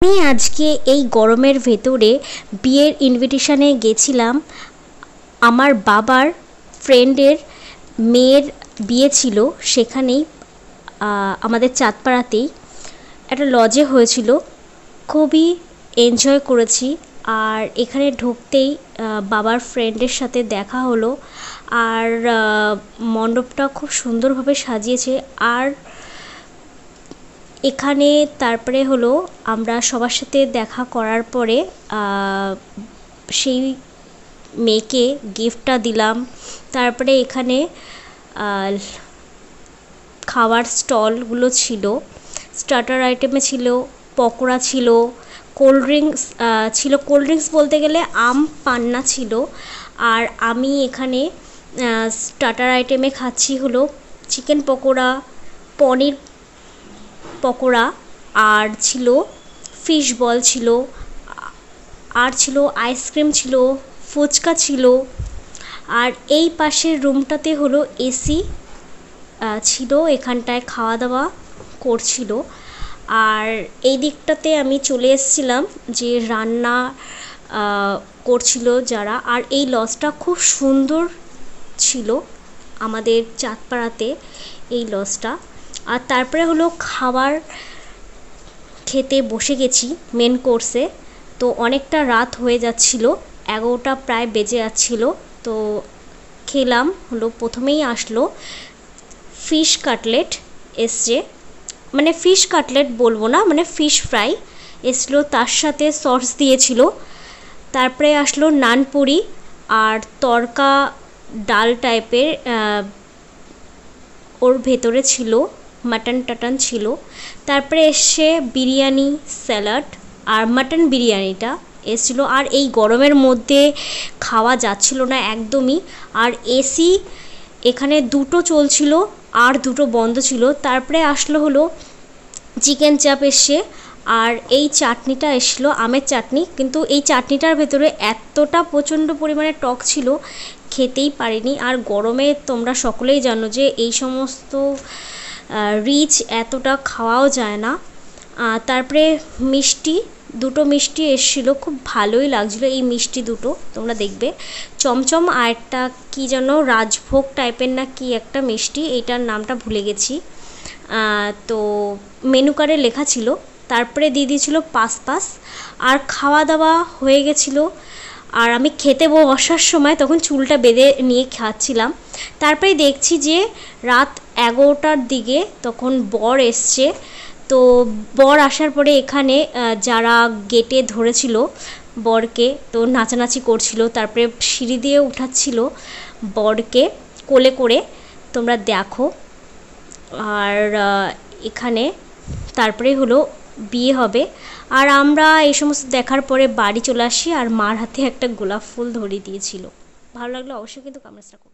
আমি আজকে এই গরমের ভেতরে বিয়ের ইনভিটেশনে গেছিলাম। আমার বাবার ফ্রেন্ডের মেয়ের বিয়ে ছিল, সেখানেই আমাদের চাঁদপাড়াতেই একটা লজে হয়েছিল। খুবই এনজয় করেছি। আর এখানে ঢুকতেই বাবার ফ্রেন্ডের সাথে দেখা হলো। আর মণ্ডপটা খুব সুন্দরভাবে সাজিয়েছে। আর এখানে তারপরে হলো আমরা সবার সাথে দেখা করার পরে সেই মেয়েকে গিফটটা দিলাম। তারপরে এখানে খাওয়ার স্টলগুলো ছিল, স্টার্টার আইটেমে ছিল, পকোড়া ছিল, কোল্ড ড্রিঙ্কস বলতে গেলে আম পান্না ছিল। আর আমি এখানে স্টার্টার আইটেমে খাচ্ছি হলো চিকেন পকোড়া, পনির পকোড়া, আর ছিল ফিশ বল ছিল, আর ছিল আইসক্রিম ছিল, ফুচকা ছিল। আর এই পাশের রুমটাতে হলো এসি ছিল, এখানটায় খাওয়া দাওয়া করছিল। আর এই দিকটাতে আমি চলে এসেছিলাম যে রান্না করছিল যারা। আর এই লজটা খুব সুন্দর ছিল আমাদের চাঁদপাড়াতে এই লজটা। আর তারপরে হলো খাবার খেতে বসে গেছি মেন কোর্সে। তো অনেকটা রাত হয়ে যাচ্ছিল, 11টা প্রায় বেজে যাচ্ছিল। তো খেলাম হলো, প্রথমেই আসলো ফিশ কাটলেট এসছে, মানে ফিশ কাটলেট বলবো না, মানে ফিশ ফ্রাই এসলো, তার সাথে সস দিয়েছিল। তারপরে আসলো নানপুরি আর তড়কা ডাল টাইপের, ওর ভেতরে ছিল মাটন টাটন ছিল। তারপরে এসছে বিরিয়ানি, স্যালাড আর মাটন বিরিয়ানিটা এসছিল। আর এই গরমের মধ্যে খাওয়া যাচ্ছিল না একদমই। আর এসি এখানে দুটো চলছিল আর দুটো বন্ধ ছিল। তারপরে আসলো হলো চিকেন চাপ এসছে। আর এই চাটনিটা এসছিলো আমের চাটনি, কিন্তু এই চাটনিটার ভেতরে এতটা প্রচণ্ড পরিমাণে টক ছিল, খেতেই পারিনি। আর গরমে তোমরা সকলেই জানো যে এই সমস্ত রিচ এতটা খাওয়াও যায় না। তারপরে দুটো মিষ্টি এসেছিলো, খুব ভালোই লাগছিলো এই মিষ্টি দুটো, তোমরা দেখবে। চমচম আর একটা কী যেন রাজভোগ টাইপের না কি একটা মিষ্টি, এইটার নামটা ভুলে গেছি। তো মেনু কার্ডে লেখা ছিল। তারপরে দিয়ে দিয়েছিলো পাস। আর খাওয়া দাওয়া হয়ে গেছিলো। আর আমি খেতে বসার সময় তখন চুলটা বেঁধে নিয়ে খাচ্ছিলাম। তারপরে দেখছি যে রাত 11টার দিকে তখন বর এসছে। তো বর আসার পরে এখানে যারা গেটে ধরেছিল বরকে, তো নাচানাচি করছিল। তারপরে সিঁড়ি দিয়ে উঠাচ্ছিল বরকে কোলে করে, তোমরা দেখো। আর এখানে তারপরে হলো বিয়ে হবে। আর আমরা এই সমস্ত দেখার পরে বাড়ি চলে আসি। আর মার হাতে একটা গোলাপ ফুল ধরিয়ে দিয়েছিল। ভালো লাগলো অবশ্যই কিন্তু কমেন্টসটা করো।